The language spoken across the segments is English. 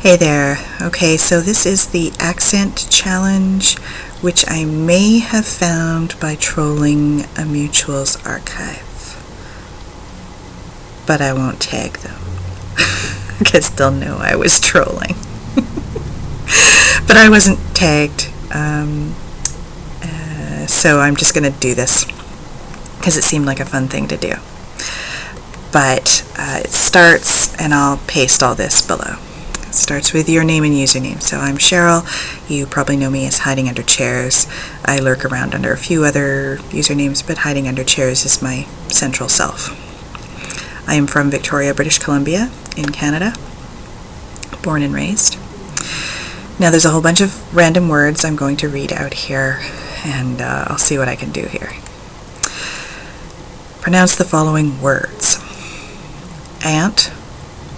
Hey there. Okay, so this is the accent challenge, which I may have found by trolling a mutual's archive. But I won't tag them, because they'll know I was trolling. But I wasn't tagged, so I'm just going to do this, because it seemed like a fun thing to do. But it starts, and I'll paste all this below. It starts with your name and username. So I'm Cheryl. You probably know me as hiding under chairs. I lurk around under a few other usernames, but hiding under chairs is my central self. I am from Victoria, British Columbia in Canada, born and raised. Now there's a whole bunch of random words I'm going to read out here, and I'll see what I can do here. Pronounce the following words: ant,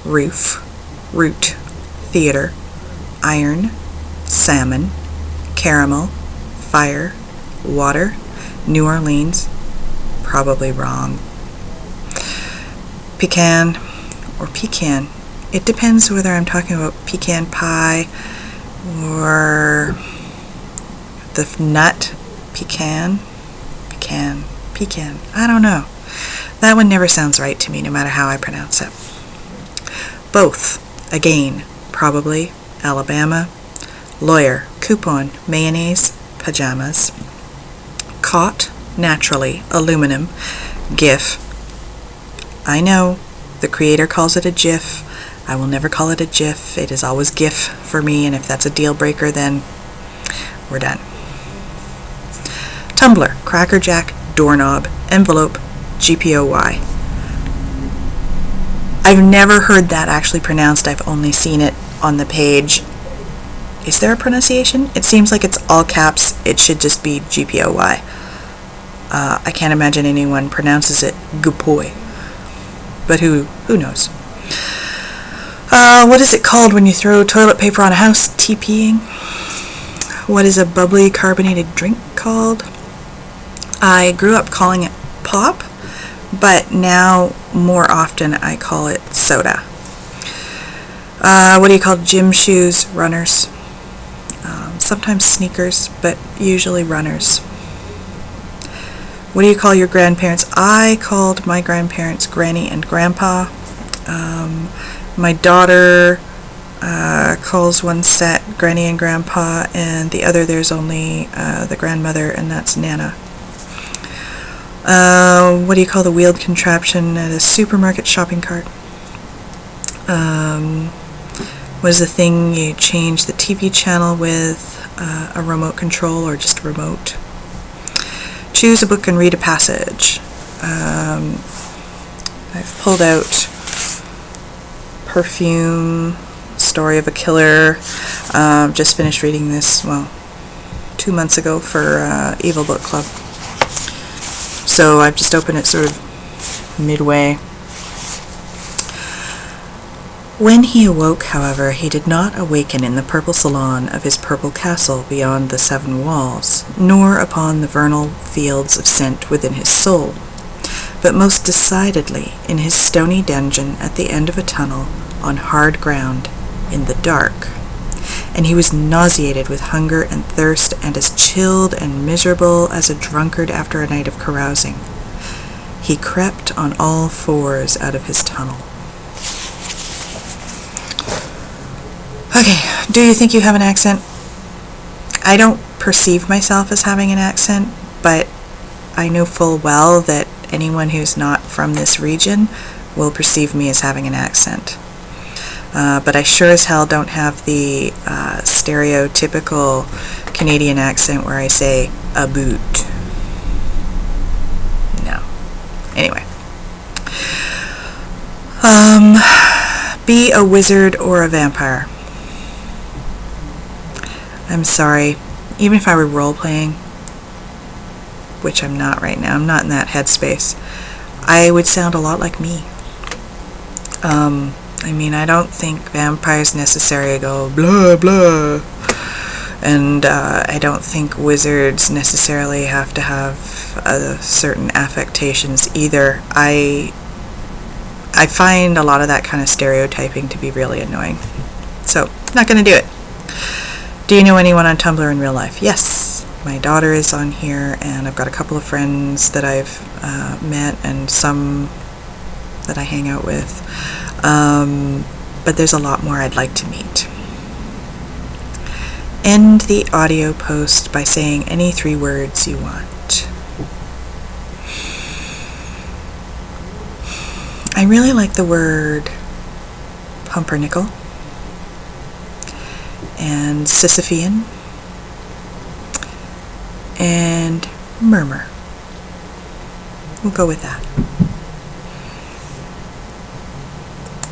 roof, root, theater, iron, salmon, caramel, fire, water, New Orleans, probably wrong, pecan or pecan. It depends whether I'm talking about pecan pie or the nut pecan. I don't know. That one never sounds right to me, no matter how I pronounce it. Both, again, probably, Alabama. Lawyer, coupon, mayonnaise, pajamas. Caught, naturally, aluminum. GIF. I know, the creator calls it a GIF. I will never call it a GIF. It is always GIF for me, and if that's a deal breaker, then we're done. Tumblr, crackerjack, doorknob, envelope, GPOY. I've never heard that actually pronounced. I've only seen it on the page. Is there a pronunciation? It seems like it's all caps. It should just be GPOY. I can't imagine anyone pronounces it gupoy. But who knows? What is it called when you throw toilet paper on a house? TPing? What is a bubbly carbonated drink called? I grew up calling it pop, but now more often I call it soda. What do you call gym shoes? Runners. Sometimes sneakers, but usually runners. What do you call your grandparents? I called my grandparents Granny and Grandpa. My daughter calls one set Granny and Grandpa, and the other there's only the grandmother, and that's Nana. What do you call the wheeled contraption at a supermarket shopping cart? What is the thing you change the TV channel with? A remote control or just remote? Choose a book and read a passage. I've pulled out Perfume, Story of a Killer. Just finished reading this, 2 months ago for Evil Book Club. So I've just opened it sort of midway. When he awoke, however, he did not awaken in the purple salon of his purple castle beyond the 7 walls, nor upon the vernal fields of scent within his soul, but most decidedly in his stony dungeon at the end of a tunnel on hard ground in the dark. And he was nauseated with hunger and thirst, and as chilled and miserable as a drunkard after a night of carousing. He crept on all fours out of his tunnel. Okay, do you think you have an accent? I don't perceive myself as having an accent, but I know full well that anyone who's not from this region will perceive me as having an accent. But I sure as hell don't have the stereotypical Canadian accent where I say a boot. No. Anyway. Be a wizard or a vampire. I'm sorry. Even if I were role-playing, which I'm not right now, I'm not in that headspace, I would sound a lot like me. I don't think vampires necessarily go blah blah, and I don't think wizards necessarily have to have certain affectations either. I find a lot of that kind of stereotyping to be really annoying. So, not going to do it. Do you know anyone on Tumblr in real life? Yes. My daughter is on here, and I've got a couple of friends that I've met, and some that I hang out with. But there's a lot more I'd like to meet. End the audio post by saying any 3 words you want. I really like the word pumpernickel and Sisyphean and murmur. We'll go with that.